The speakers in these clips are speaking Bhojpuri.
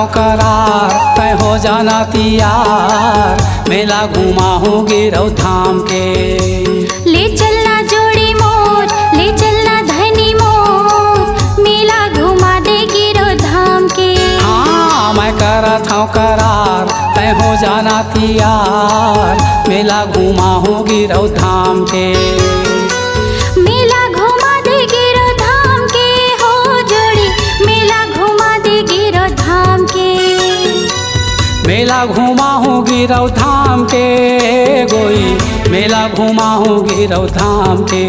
करार तय हो जाना तैयार, मेला घुमा हूँ गिरौ धाम के। ले चलना जोड़ी मोर, ले चलना धनी मोर, मेला घुमा दे गिरौ धाम के। हाँ मैं करत हूँ करार तय हो जाना तैयार, मेला घुमा हूँ गिरौ धाम के। मेला घुमा दे गिरौ धाम के हो जोड़ी, मेला घुमा दे गिरौ धाम के। मेला घुमा हूँ गिरौ धाम के गोई, मेला घुमा हूँ गिरौ धाम के।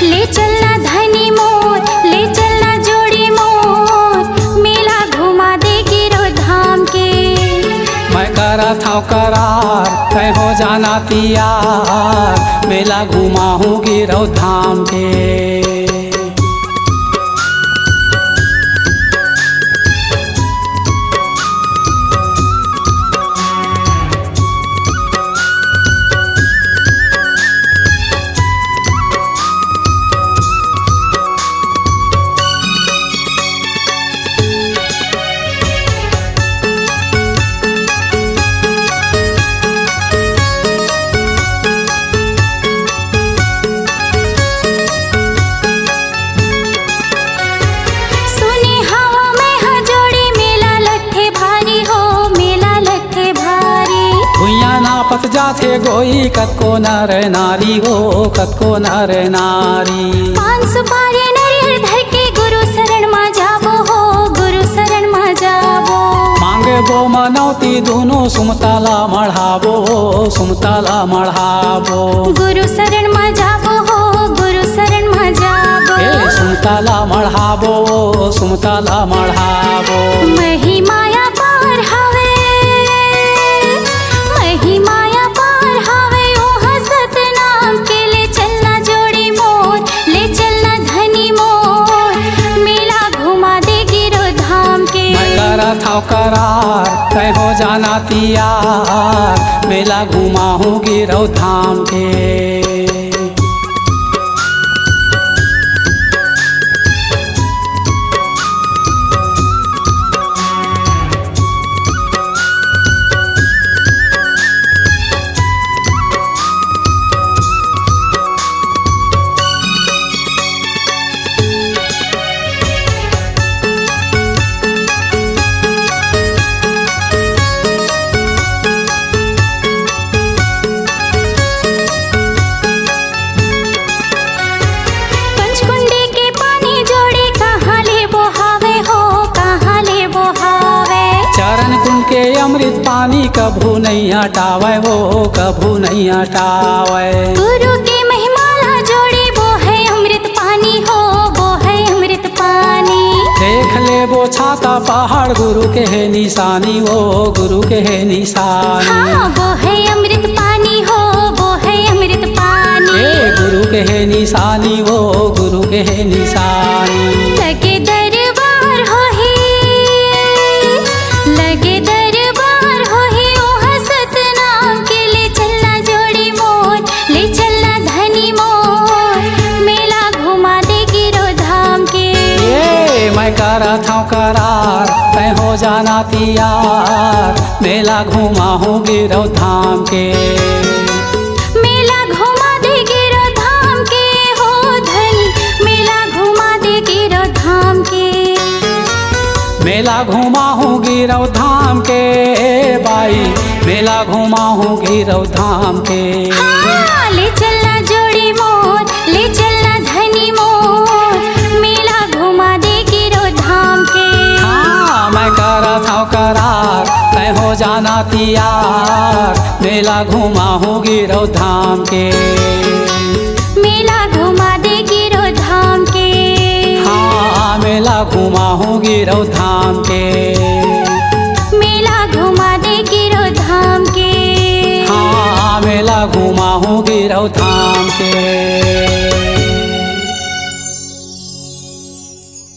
ले चलना धनी मोर, ले चलना जोड़ी मोर, मेला घुमा दे गिरौ धाम के। मैं करत हूँ करार तय हो जाना तैयार, मेला घुमा हूँ गिरौ धाम के। पत जाथे गोई कतको नर नारी हो, कतको नर नारी। पान सुपारी नरियर धर के गुरु शरण मा जाबो हो, गुरु शरण मा जाबो। मांगे बो मनौती दोनों सुमताला मढ़ाबो, सुमताला मढ़ाबो। गुरु शरण मा जाबो हो, गुरु शरण मा जाबो। सुमताला मढ़ाबो, सुमताला मढ़ाबो। महिमाया पार हवे, महिमाया पार हवे ओहा सतनाम के। ले चलना जोड़ी मोर, ले चलना धनी मोर, मेला घुमा दे गिरौ धाम के। मैं करत हूँ करार तय हो जाना तैयार, मेला घुमा हूँ गिरौ धाम के। के अमृत पानी कभू नहीं हटावे वो, कभू नहीं हटावे। गुरु की महिमाला जोड़ी वो है अमृत पानी हो, वो है अमृत पानी। देख ले वो छाता पहाड़ गुरु के है निशानी, वो गुरु के है निशानी। हाँ वो है अमृत पानी हो, वो है अमृत पानी। गुरु के है निशानी, वो गुरु के है निशानी। लगे दरबार हो ही, लगे दरबार हो ही ओहा सतनाम के। ले चलना जोड़ी मोर, ले चलना धनी मोर, मेला घुमा दे गिरौ धाम के। ये मैं करत हूँ करार तय हो जाना तैयार, मेला घुमा हूँ गिरौ धाम के। मेला घुमा दे गिरौ धाम के हो धनी, मेला घुमा दे गिरौ धाम के। मेला घुमा हूँ गिरौ धाम के बाई, मेला घुमा हूँ गिरौ धाम के। हाँ, ले चलना जोड़ी मोर, ले चलना धनी मोर, मेला घुमा दे गिरौ धाम के। हाँ मैं करत हूँ करार तय हो जाना तैयार, मेला घुमा हूँ गिरौ धाम के। मेला घुमा दे गिरौ धाम के। हाँ मेला घुमा हूँ गिरौ धाम के। मेला घुमा दे गिरौ धाम के। हाँ मेला घुमा हूँ गिरौ धाम के।